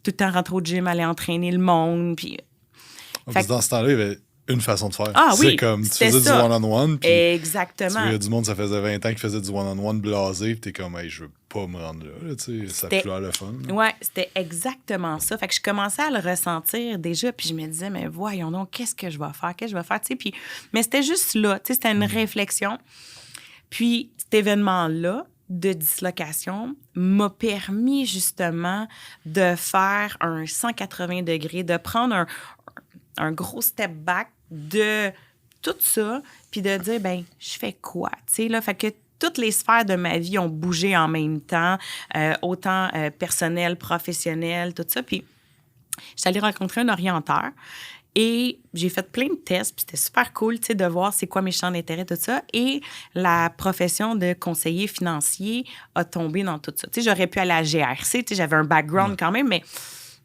tout le temps rentrer au gym, aller entraîner le monde, puis... Dans ce temps-là, il y avait une façon de faire. Ah oui, c'est comme, tu faisais du one-on-one. Puis exactement. Tu voyais du monde, ça faisait 20 ans qu'ils faisaient du one-on-one blasé, puis t'es comme, hey, je veux pas me rendre là, tu sais, ça a plus l'air le fun. Oui, c'était exactement ça. Fait que je commençais à le ressentir déjà, puis je me disais, mais voyons donc, qu'est-ce que je vais faire, tu sais, puis... Mais c'était juste là, tu sais, c'était une réflexion. Puis cet événement-là, de dislocation, m'a permis justement de faire un 180 degrés, de prendre un gros step back de tout ça, puis de dire, ben je fais quoi, tu sais, là, fait que toutes les sphères de ma vie ont bougé en même temps, autant personnel, professionnel, tout ça, puis j'étais allée rencontrer un orienteur et j'ai fait plein de tests, puis c'était super cool, tu sais, de voir c'est quoi mes champs d'intérêt, tout ça, et la profession de conseiller financier a tombé dans tout ça. Tu sais, j'aurais pu aller à la GRC, tu sais, j'avais un background quand même, mais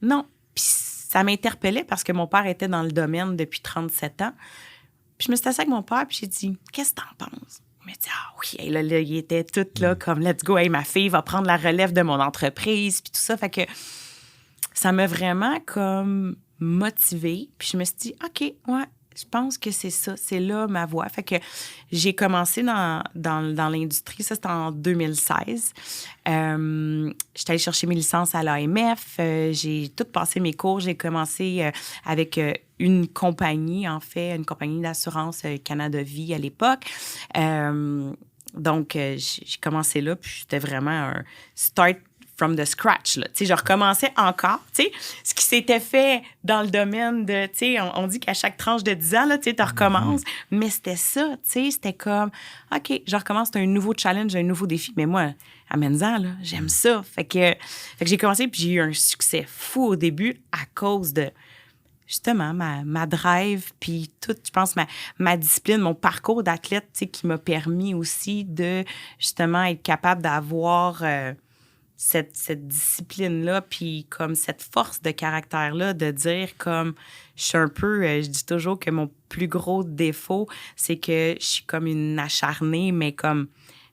non, puis ça m'interpellait parce que mon père était dans le domaine depuis 37 ans. Puis je me suis assise avec mon père, puis j'ai dit, qu'est-ce que t'en penses? Il m'a dit, ah oui, hey, là, il était tout là, comme, let's go, hey, ma fille va prendre la relève de mon entreprise, puis tout ça. Fait que ça m'a vraiment comme motivée. Puis je me suis dit, OK, ouais, je pense que c'est ça, c'est là ma voie. Fait que j'ai commencé dans l'industrie, ça c'était en 2016. J'étais allée chercher mes licences à l'AMF, j'ai tout passé mes cours, j'ai commencé avec une compagnie, en fait, une compagnie d'assurance Canada Vie à l'époque. Donc, j'ai commencé là, puis c'était vraiment un start from the scratch, là. Tu sais, je recommençais encore, tu sais, ce qui s'était fait dans le domaine de, tu sais, on dit qu'à chaque tranche de 10 ans, là, tu sais, tu recommences, mais c'était ça, tu sais, c'était comme, OK, je recommence, c'est un nouveau challenge, un nouveau défi, mais moi, amène-en, là, j'aime ça. Fait que j'ai commencé, puis j'ai eu un succès fou au début à cause de, justement, ma drive, puis tout, je pense, ma discipline, mon parcours d'athlète, tu sais, qui m'a permis aussi de, justement, être capable d'avoir cette discipline-là, puis comme cette force de caractère-là, de dire comme, je suis un peu, je dis toujours que mon plus gros défaut, c'est que je suis comme une acharnée, mais comme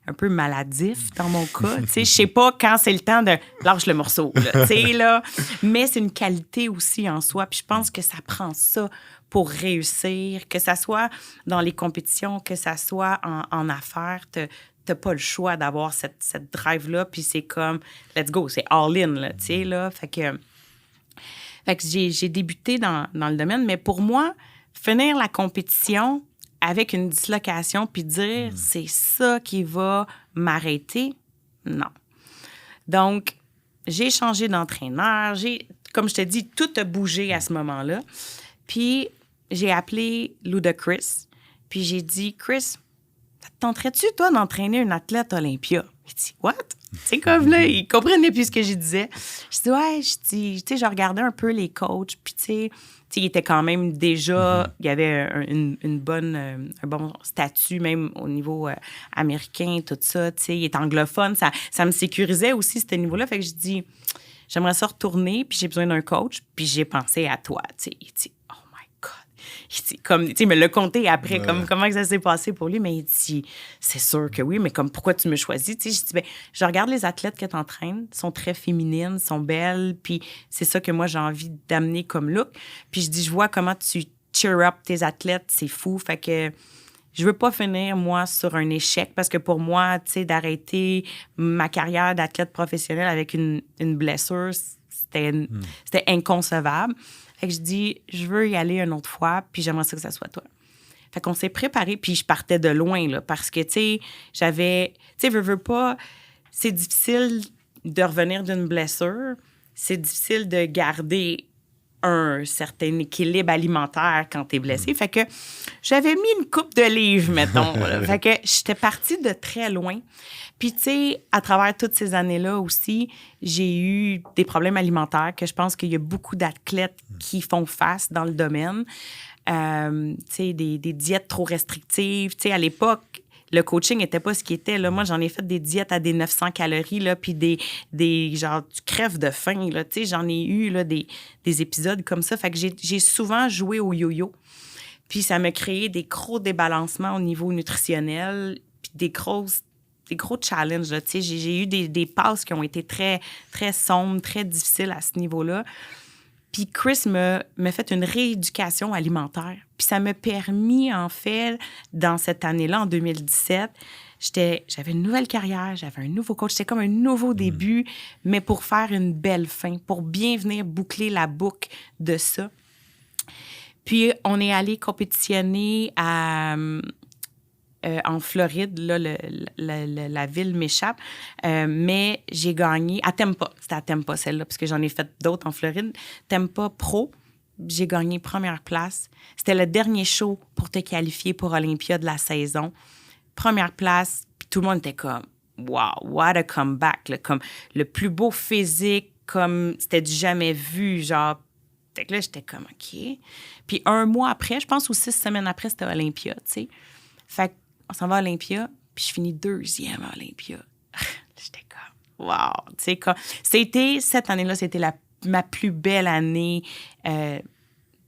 un peu maladif dans mon cas. Tu sais, je sais pas quand c'est le temps de lâche le morceau, là, tu sais, là. Mais c'est une qualité aussi en soi. Puis je pense que ça prend ça pour réussir, que ça soit dans les compétitions, que ça soit en affaires. T'as pas le choix d'avoir cette drive-là. Puis c'est comme, let's go, c'est all-in, là, tu sais, là. Fait que j'ai débuté dans le domaine. Mais pour moi, finir la compétition avec une dislocation puis dire c'est ça qui va m'arrêter, non. Donc, j'ai changé d'entraîneur. Comme je te dis, tout a bougé à ce moment-là. Puis, j'ai appelé Ludacris. Puis, j'ai dit, Chris, tenterais-tu, toi, d'entraîner une athlète Olympia? Il dit, what? Tu sais, comme là, il comprenait plus ce que je disais. Je dis, ouais, tu sais, je regardais un peu les coachs, puis tu sais, il était quand même déjà, il y avait un bon statut, même au niveau américain, tout ça, tu sais, il est anglophone, ça me sécurisait aussi, ce niveau-là. Fait que je dis, j'aimerais ça retourner, puis j'ai besoin d'un coach, puis j'ai pensé à toi, tu sais. Il dit, oh my God. Il dit, comme, tu sais, il me l'a conté après, comme, comment ça s'est passé pour lui, mais il dit, c'est sûr que oui, mais comme, pourquoi tu me choisis? Tu sais, je dis, ben, je regarde les athlètes que tu entraînes, sont très féminines, sont belles, puis c'est ça que moi, j'ai envie d'amener comme look. Puis je dis, je vois comment tu cheer up tes athlètes, c'est fou, fait que je veux pas finir, moi, sur un échec, parce que pour moi, tu sais, d'arrêter ma carrière d'athlète professionnelle avec une blessure, c'était inconcevable. Fait que je dis, je veux y aller une autre fois, puis j'aimerais ça que ça soit toi. Fait qu'on s'est préparé, puis je partais de loin, là, parce que, tu sais, j'avais... Tu sais, veux pas... C'est difficile de revenir d'une blessure. C'est difficile de garder un certain équilibre alimentaire quand t'es blessé. Fait que j'avais mis une coupe de livres, mettons. Fait que j'étais partie de très loin. Puis, tu sais, à travers toutes ces années-là aussi, j'ai eu des problèmes alimentaires que je pense qu'il y a beaucoup d'athlètes qui font face dans le domaine. Tu sais, des diètes trop restrictives. Tu sais, à l'époque, le coaching n'était pas ce qui était. Là. Moi, j'en ai fait des diètes à des 900 calories, là, puis des genre, tu crèves de faim. Là. Tu sais, j'en ai eu là, des épisodes comme ça. Fait que j'ai souvent joué au yo-yo. Puis ça m'a créé des gros débalancements au niveau nutritionnel, puis des gros challenges. Là. Tu sais, j'ai eu des passes qui ont été très, très sombres, très difficiles à ce niveau-là. Puis Chris m'a fait une rééducation alimentaire. Puis ça m'a permis, en fait, dans cette année-là, en 2017, j'avais une nouvelle carrière, j'avais un nouveau coach. C'était comme un nouveau début, mais pour faire une belle fin, pour bien venir boucler la boucle de ça. Puis on est allé compétitionner en Floride, là, la ville m'échappe, mais j'ai gagné à Tampa. C'était à Tampa, celle-là, parce que j'en ai fait d'autres en Floride. Tampa Pro, j'ai gagné première place. C'était le dernier show pour te qualifier pour Olympia de la saison. Première place, puis tout le monde était comme « Wow, what a comeback! » là, comme le plus beau physique, comme c'était du jamais vu, genre. Fait que là, j'étais comme « OK ». Puis un mois après, je pense, ou 6 semaines après, c'était Olympia, tu sais. Fait qu'on s'en va à Olympia, puis je finis 2e à Olympia. J'étais comme, wow! Tu sais, cette année-là, c'était ma plus belle année,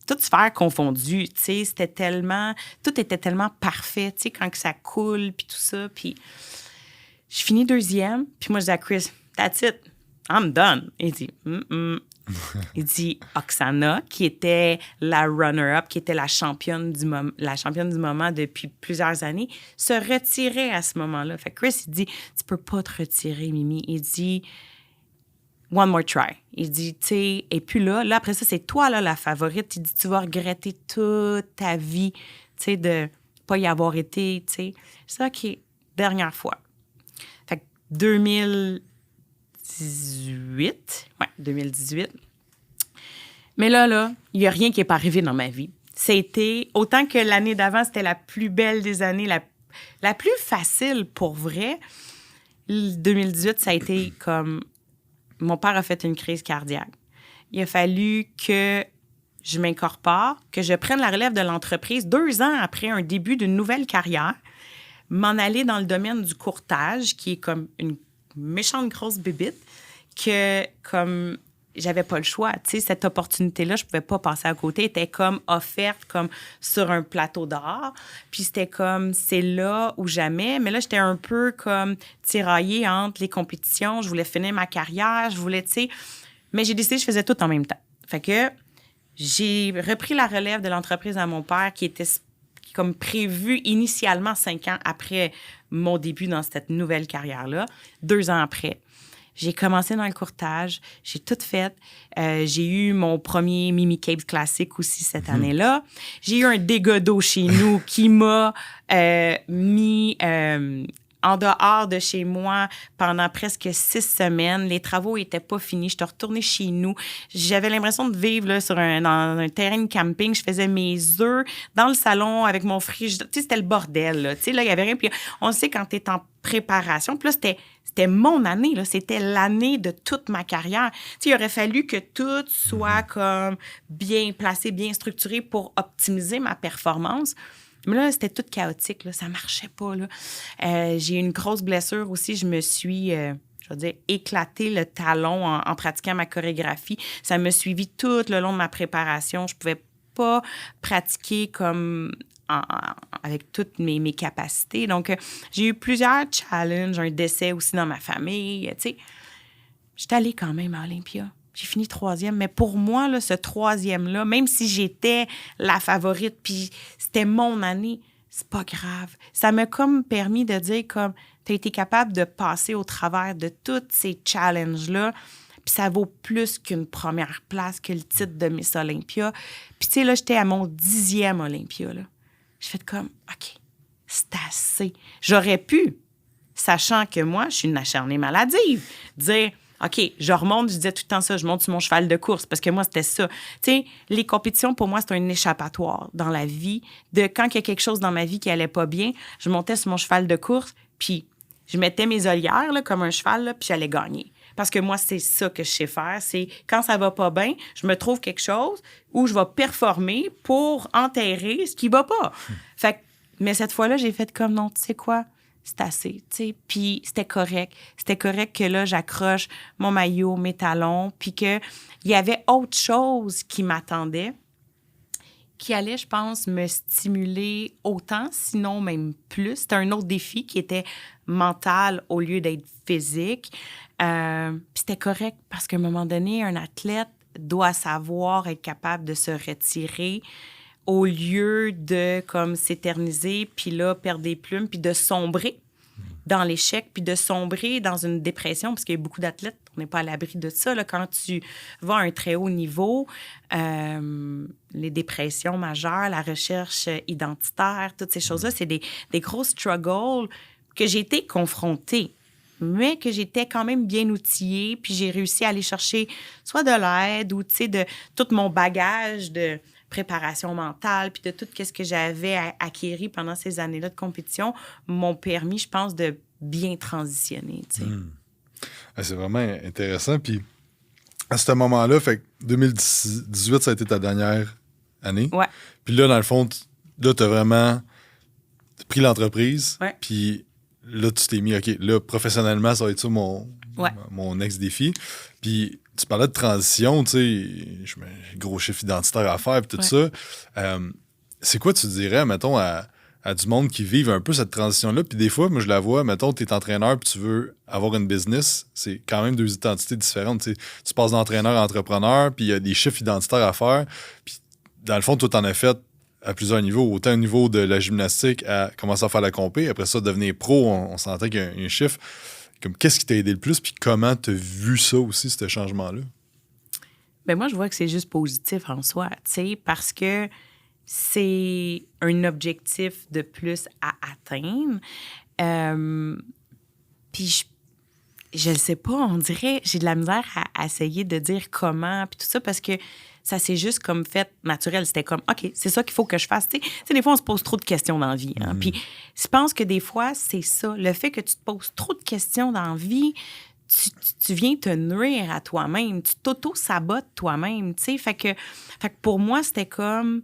toutes sphères confondues, tu sais, tout était tellement parfait, tu sais, quand que ça coule, puis tout ça, puis je finis deuxième, puis moi, je dis à Chris, that's it, I'm done. Il dit, Il dit Oksana, qui était la runner-up, qui était la championne du moment depuis plusieurs années, se retirait à ce moment-là. Fait que Chris, il dit, tu peux pas te retirer, Mimi. Il dit, one more try. Il dit, tu sais, et puis là, après ça, c'est toi, là, la favorite. Il dit, tu vas regretter toute ta vie, tu sais, de pas y avoir été, tu sais. C'est ça qui est dernière fois. Fait que 2018. Ouais, 2018. Mais là, il n'y a rien qui n'est pas arrivé dans ma vie. C'était, autant que l'année d'avant, c'était la plus belle des années, la plus facile pour vrai. 2018, ça a été comme... Mon père a fait une crise cardiaque. Il a fallu que je m'incorpore, que je prenne la relève de l'entreprise 2 ans après un début d'une nouvelle carrière, m'en aller dans le domaine du courtage, qui est comme une méchante grosse bébite, que comme j'avais pas le choix. Tu sais, cette opportunité-là, je pouvais pas passer à côté. Elle était comme offerte comme sur un plateau d'or. Puis c'était comme, c'est là ou jamais. Mais là, j'étais un peu comme tiraillée entre les compétitions. Je voulais finir ma carrière. Je voulais, tu sais... Mais j'ai décidé que je faisais tout en même temps. Fait que j'ai repris la relève de l'entreprise à mon père qui était comme prévu initialement 5 ans après mon début dans cette nouvelle carrière-là. 2 ans après. J'ai commencé dans le courtage, j'ai tout fait. J'ai eu mon premier Mimi Capes classique aussi cette année-là. J'ai eu un dégât d'eau chez nous qui m'a mis en dehors de chez moi pendant presque 6 semaines. Les travaux n'étaient pas finis. J'étais retournée chez nous. J'avais l'impression de vivre là, dans un terrain de camping. Je faisais mes œufs dans le salon avec mon frigidaire. Tu sais, c'était le bordel. Là. Tu sais, là, il n'y avait rien. Puis on sait quand tu es en préparation. Puis là, c'était mon année. Là. C'était l'année de toute ma carrière. Tu sais, il aurait fallu que tout soit comme bien placé, bien structuré pour optimiser ma performance. Mais là, c'était tout chaotique. Là. Ça marchait pas. Là. J'ai eu une grosse blessure aussi. Je me suis, je veux dire, éclaté le talon en pratiquant ma chorégraphie. Ça m'a suivi tout le long de ma préparation. Je pouvais pas pratiquer comme... avec toutes mes capacités. Donc, j'ai eu plusieurs challenges, un décès aussi dans ma famille, tu sais. J'étais allée quand même à Olympia. J'ai fini 3e, mais pour moi, là, ce 3e-là, même si j'étais la favorite, puis c'était mon année, c'est pas grave. Ça m'a comme permis de dire comme, t'as été capable de passer au travers de tous ces challenges-là, puis ça vaut plus qu'une première place, que le titre de Miss Olympia. Puis tu sais, là, j'étais à mon 10e Olympia, là. J'ai fait comme, OK, c'est assez. J'aurais pu, sachant que moi, je suis une acharnée maladive, dire, OK, je remonte, je disais tout le temps ça, je monte sur mon cheval de course, parce que moi, c'était ça. Tu sais, les compétitions, pour moi, c'est un échappatoire dans la vie. De quand il y a quelque chose dans ma vie qui allait pas bien, je montais sur mon cheval de course, puis je mettais mes œillères, là, comme un cheval, là, puis j'allais gagner. Parce que moi, c'est ça que je sais faire. C'est quand ça va pas bien, je me trouve quelque chose où je vais performer pour enterrer ce qui va pas. Fait que, mais cette fois-là, j'ai fait comme non, tu sais quoi? C'est assez, tu sais. Puis c'était correct. C'était correct que là, j'accroche mon maillot, mes talons, puis qu'il y avait autre chose qui m'attendait, qui allait, je pense, me stimuler autant, sinon même plus. C'était un autre défi qui était mental au lieu d'être physique. Puis c'était correct parce qu'à un moment donné, un athlète doit savoir être capable de se retirer au lieu de comme s'éterniser, puis là, perdre des plumes, puis de sombrer dans l'échec, puis de sombrer dans une dépression, parce qu'il y a beaucoup d'athlètes, on n'est pas à l'abri de ça. Là, quand tu vas à un très haut niveau, les dépressions majeures, la recherche identitaire, toutes ces choses-là, c'est des gros struggles que j'ai été confrontée, mais que j'étais quand même bien outillée, puis j'ai réussi à aller chercher soit de l'aide ou, tu sais, de tout mon bagage de préparation mentale, puis de tout ce que j'avais acquis pendant ces années-là de compétition, m'ont permis, je pense, de bien transitionner, tu sais. C'est vraiment intéressant. Puis à ce moment-là, fait que 2018, ça a été ta dernière année. Ouais. Puis là, dans le fond, là, tu as vraiment pris l'entreprise. Ouais. Puis là, tu t'es mis, OK, là, professionnellement, ça va être ça mon ex-défi. Puis tu parlais de transition, tu sais, gros chiffre identitaire à faire, puis tout ça. C'est quoi, tu dirais, mettons, à du monde qui vivent un peu cette transition-là? Puis des fois, moi, je la vois, mettons, tu es entraîneur puis tu veux avoir une business, c'est quand même deux identités différentes. Tu sais. Tu passes d'entraîneur à entrepreneur, puis il y a des chiffres identitaires à faire. Puis dans le fond, toi, t'en as fait à plusieurs niveaux. Autant au niveau de la gymnastique à commencer à faire la compé. Après ça, devenir pro, on sentait qu'il y a un chiffre. Comme, qu'est-ce qui t'a aidé le plus? Puis comment t'as vu ça aussi, ce changement-là? Ben moi, je vois que c'est juste positif en soi, tu sais, parce que c'est un objectif de plus à atteindre. Puis je ne sais pas, on dirait, j'ai de la misère à essayer de dire comment, puis tout ça, parce que ça s'est juste comme fait naturel. C'était comme, OK, c'est ça qu'il faut que je fasse. Tu sais, des fois, on se pose trop de questions dans la vie. Hein? Puis je pense que des fois, c'est ça. Le fait que tu te poses trop de questions dans la vie, tu viens te nuire à toi-même. Tu t'auto-sabotes toi-même, tu sais. Fait que pour moi, c'était comme,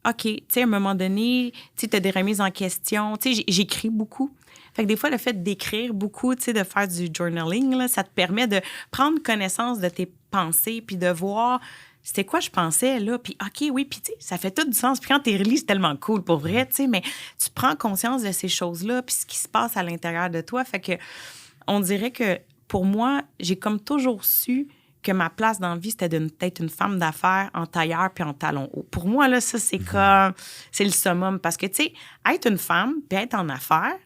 OK, tu sais, à un moment donné, tu as des remises en question. Tu sais, j'écris beaucoup. Fait que des fois, le fait d'écrire beaucoup, tu sais, de faire du journaling, là, ça te permet de prendre connaissance de tes pensées puis de voir c'était quoi je pensais, là. Puis OK, oui, puis tu sais, ça fait tout du sens. Puis quand t'es relis, c'est tellement cool, pour vrai, tu sais, mais tu prends conscience de ces choses-là puis ce qui se passe à l'intérieur de toi. Fait que on dirait que, pour moi, j'ai comme toujours su que ma place dans la vie, c'était d'être une femme d'affaires en tailleur puis en talons hauts. Pour moi, là, ça, c'est comme... C'est le summum. Parce que, tu sais, être une femme puis être en affaires,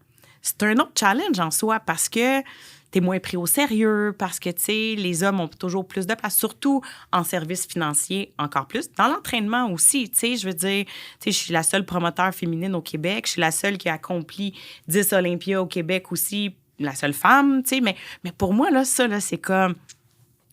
c'est un autre challenge en soi parce que t'es moins pris au sérieux, parce que, tu sais, les hommes ont toujours plus de place, surtout en services financiers, encore plus. Dans l'entraînement aussi, tu sais, je veux dire, tu sais, je suis la seule promoteur féminine au Québec, je suis la seule qui a accompli 10 Olympias au Québec aussi, la seule femme, tu sais, mais pour moi, là, ça, là, c'est comme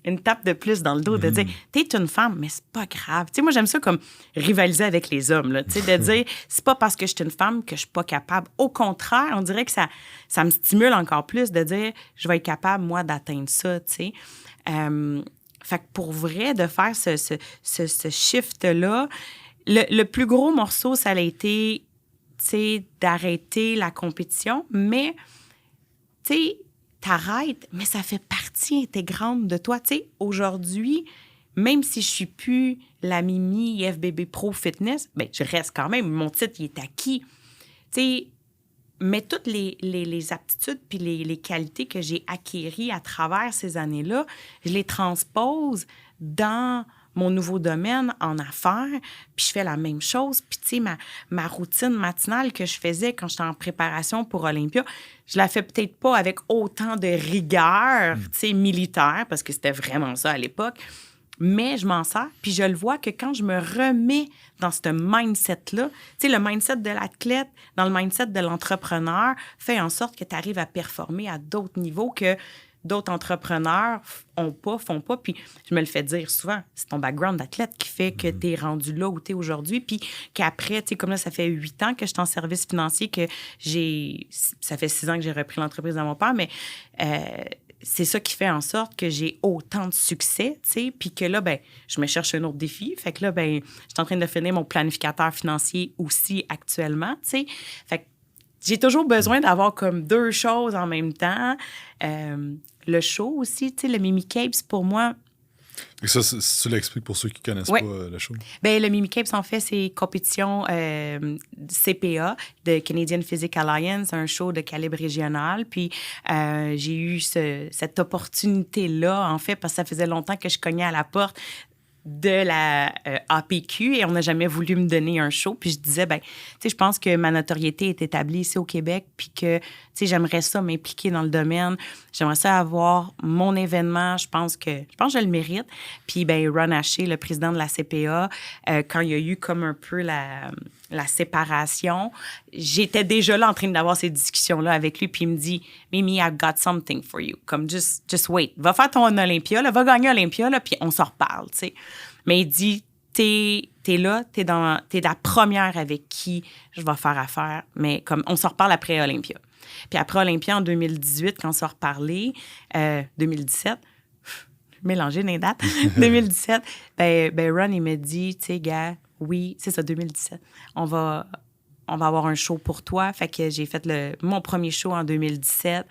une tape de plus dans le dos de dire t'es une femme, mais c'est pas grave. Tu sais, moi, j'aime ça comme rivaliser avec les hommes, là, tu sais, de dire c'est pas parce que je suis une femme que je suis pas capable. Au contraire, on dirait que ça me stimule encore plus de dire je vais être capable, moi, d'atteindre ça, tu sais. Fait que pour vrai, de faire ce shift-là, le plus gros morceau, ça a été, tu sais, d'arrêter la compétition, mais, tu sais, t'arrêtes, mais ça fait partie intégrante de toi. Tu sais, aujourd'hui, même si je suis plus la Mimi IFBB Pro Fitness, bien, je reste quand même. Mon titre, il est acquis. Tu sais, mais toutes les aptitudes puis les qualités que j'ai acquéries à travers ces années-là, je les transpose dans mon nouveau domaine en affaires, puis je fais la même chose. Puis, tu sais, ma routine matinale que je faisais quand j'étais en préparation pour Olympia, je la fais peut-être pas avec autant de rigueur, tu sais, militaire, parce que c'était vraiment ça à l'époque, mais je m'en sers, puis je le vois que quand je me remets dans ce mindset-là, tu sais, le mindset de l'athlète, dans le mindset de l'entrepreneur, fait en sorte que tu arrives à performer à d'autres niveaux que d'autres entrepreneurs font pas. Puis je me le fais dire souvent, c'est ton background d'athlète qui fait que tu es rendu là où tu es aujourd'hui. Puis qu'après, tu sais, comme là, ça fait 8 ans que je suis en service financier, que ça fait 6 ans que j'ai repris l'entreprise de mon père, mais c'est ça qui fait en sorte que j'ai autant de succès, tu sais, puis que là, ben, je me cherche un autre défi. Fait que là, ben, je suis en train de finir mon planificateur financier aussi actuellement, tu sais. Fait que j'ai toujours besoin d'avoir comme 2 choses en même temps. Le show aussi, tu sais, le Mimi Capes, pour moi... Et ça, tu l'expliques pour ceux qui ne connaissent pas le show? Bien, le Mimi Capes, en fait, c'est compétition CPA, de Canadian Physique Alliance, un show de calibre régional. Puis j'ai eu cette opportunité-là, en fait, parce que ça faisait longtemps que je cognais à la porte de la APQ et on n'a jamais voulu me donner un show. Puis je disais, ben, tu sais, je pense que ma notoriété est établie ici au Québec puis que, tu sais, j'aimerais ça m'impliquer dans le domaine. J'aimerais ça avoir mon événement. Je pense que je le mérite. Puis, ben, Ron Haché, le président de la CPA, quand il y a eu comme un peu la séparation, j'étais déjà là en train d'avoir ces discussions-là avec lui. Puis il me dit, Mimi, I've got something for you. Comme, just wait. Va faire ton Olympia, là, va gagner Olympia, là, puis on s'en reparle, tu sais. Mais il dit, t'es là, t'es la première avec qui je vais faire affaire, mais comme on s'en reparle après Olympia. Puis après Olympia, en 2018, quand on s'est reparlé, 2017, mélangé les dates, 2017, ben Ron, il me dit, tu sais, gars, oui, c'est ça, 2017, on va avoir un show pour toi. Fait que j'ai fait mon premier show en 2017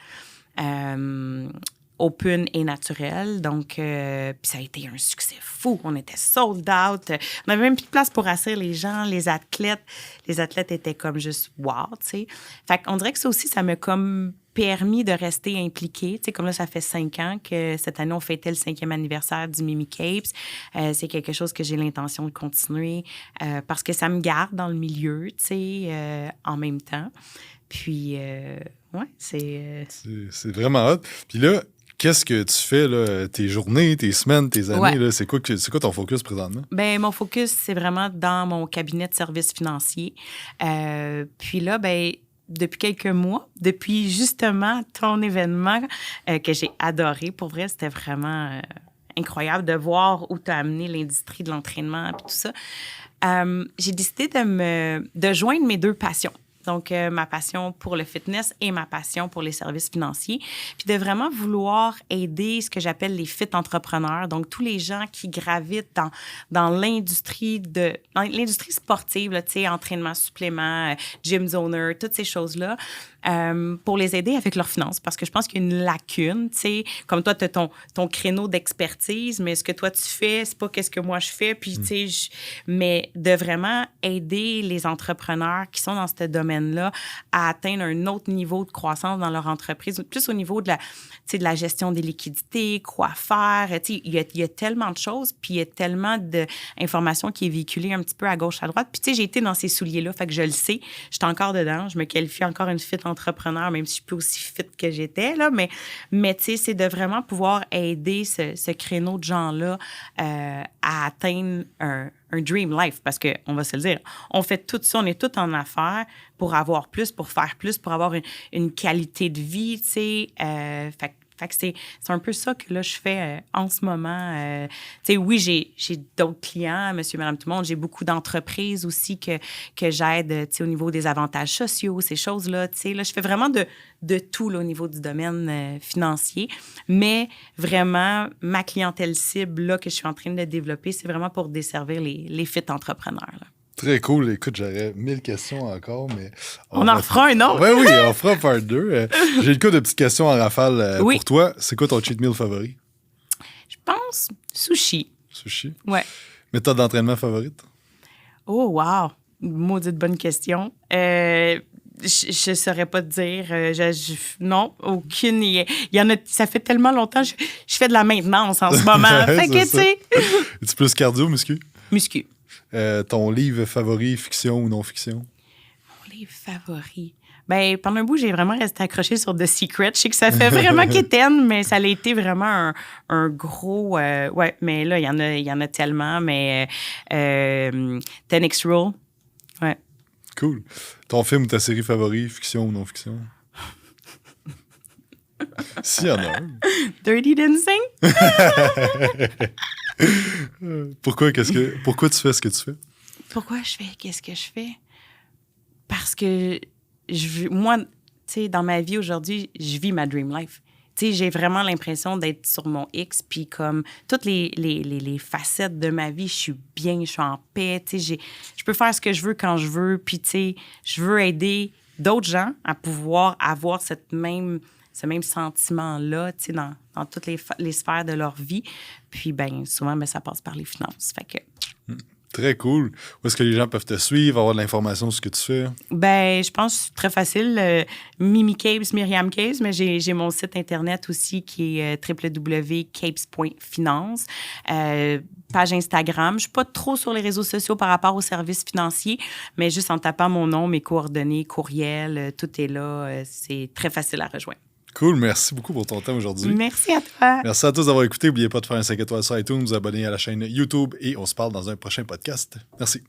open et naturel. Donc, puis ça a été un succès fou. On était sold out. On avait même plus de place pour asseoir les gens, les athlètes. Les athlètes étaient comme juste wow, tu sais. Fait qu'on dirait que ça aussi, ça m'a comme permis de rester impliquée. Tu sais, comme là, ça fait 5 ans que cette année, on fêtait le 5e anniversaire du Mimi Capes. C'est quelque chose que j'ai l'intention de continuer parce que ça me garde dans le milieu, tu sais, en même temps. Puis, ouais, c'est... C'est vraiment hot. Puis là, qu'est-ce que tu fais, là, tes journées, tes semaines, tes années? Ouais. Là, c'est quoi ton focus présentement? Ben mon focus, c'est vraiment dans mon cabinet de services financiers. Puis là, ben depuis quelques mois, depuis justement ton événement que j'ai adoré, pour vrai, c'était vraiment incroyable de voir où tu as amené l'industrie de l'entraînement et tout ça. J'ai décidé de joindre mes 2 passions. Donc, ma passion pour le fitness et ma passion pour les services financiers. Puis de vraiment vouloir aider ce que j'appelle les fit entrepreneurs. Donc, tous les gens qui gravitent dans l'industrie sportive, tu sais, entraînement supplément, gym zoner, toutes ces choses-là, pour les aider avec leurs finances. Parce que je pense qu'il y a une lacune, tu sais. Comme toi, tu as ton créneau d'expertise, mais ce que toi, tu fais, c'est pas qu'est-ce que moi, je fais. Puis, tu sais, mais de vraiment aider les entrepreneurs qui sont dans ce domaine-là à atteindre un autre niveau de croissance dans leur entreprise, plus au niveau de la gestion des liquidités, quoi faire. Tu sais, il y a tellement de choses, puis il y a tellement d'informations qui est véhiculée un petit peu à gauche, à droite. Puis, tu sais, j'ai été dans ces souliers-là, fait que je le sais. Je suis encore dedans. Je me qualifie encore une fit entrepreneur, même si je suis plus aussi fit que j'étais, là. Mais tu sais, c'est de vraiment pouvoir aider ce créneau de gens-là à atteindre un dream life, parce qu'on va se le dire, on fait tout ça, on est tout en affaires pour avoir plus, pour faire plus, pour avoir une qualité de vie, tu sais. Fait que c'est un peu ça que là, je fais en ce moment. Tu sais, oui, j'ai d'autres clients, monsieur, madame, tout le monde. J'ai beaucoup d'entreprises aussi que j'aide, tu sais, au niveau des avantages sociaux, ces choses-là. Tu sais, là, je fais vraiment de tout là, au niveau du domaine financier. Mais vraiment, ma clientèle cible là, que je suis en train de développer, c'est vraiment pour desservir les fit entrepreneurs, là. Très cool. Écoute, j'aurais 1000 questions encore, mais... On en fera un autre. Oui, on fera part 2. J'ai le cas de petites questions en rafale pour toi. C'est quoi ton cheat meal favori? Je pense sushi. Sushi? Ouais. Méthode d'entraînement favorite? Oh, wow! Maudite bonne question. Je saurais pas te dire. Non, aucune. Il y en a, ça fait tellement longtemps. Je fais de la maintenance en ce moment. Fait que, tu sais... Es-tu plus cardio, muscu? Muscu. Ton livre favori, fiction ou non-fiction? Mon livre favori? Ben, pendant un bout, j'ai vraiment resté accrochée sur The Secret. Je sais que ça fait vraiment quétaine, mais ça a été vraiment un gros... ouais, mais là, il y en a tellement, mais 10X Rule, ouais. Cool. Ton film ou ta série favori, fiction ou non-fiction? S'il y en a un. Dirty Dancing? Pourquoi tu fais ce que tu fais? Pourquoi je fais qu'est-ce que je fais? Parce que moi, tu sais, dans ma vie aujourd'hui, je vis ma dream life. Tu sais, j'ai vraiment l'impression d'être sur mon X, puis comme toutes les facettes de ma vie, je suis bien, je suis en paix. Tu sais, je peux faire ce que je veux quand je veux, puis tu sais, je veux aider d'autres gens à pouvoir avoir ce même sentiment-là, tu sais, dans toutes les sphères de leur vie. Puis, bien, souvent, ben, ça passe par les finances. Fait que... Très cool. Où est-ce que les gens peuvent te suivre, avoir de l'information sur ce que tu fais? Ben, je pense que c'est très facile. Mimi Capes, Myriam Capes, mais j'ai mon site Internet aussi qui est www.capes.finance. Page Instagram. Je suis pas trop sur les réseaux sociaux par rapport aux services financiers, mais juste en tapant mon nom, mes coordonnées, courriel, tout est là. C'est très facile à rejoindre. Cool, merci beaucoup pour ton temps aujourd'hui. Merci à toi. Merci à tous d'avoir écouté. N'oubliez pas de faire un 5 étoiles sur iTunes, vous abonner à la chaîne YouTube et on se parle dans un prochain podcast. Merci.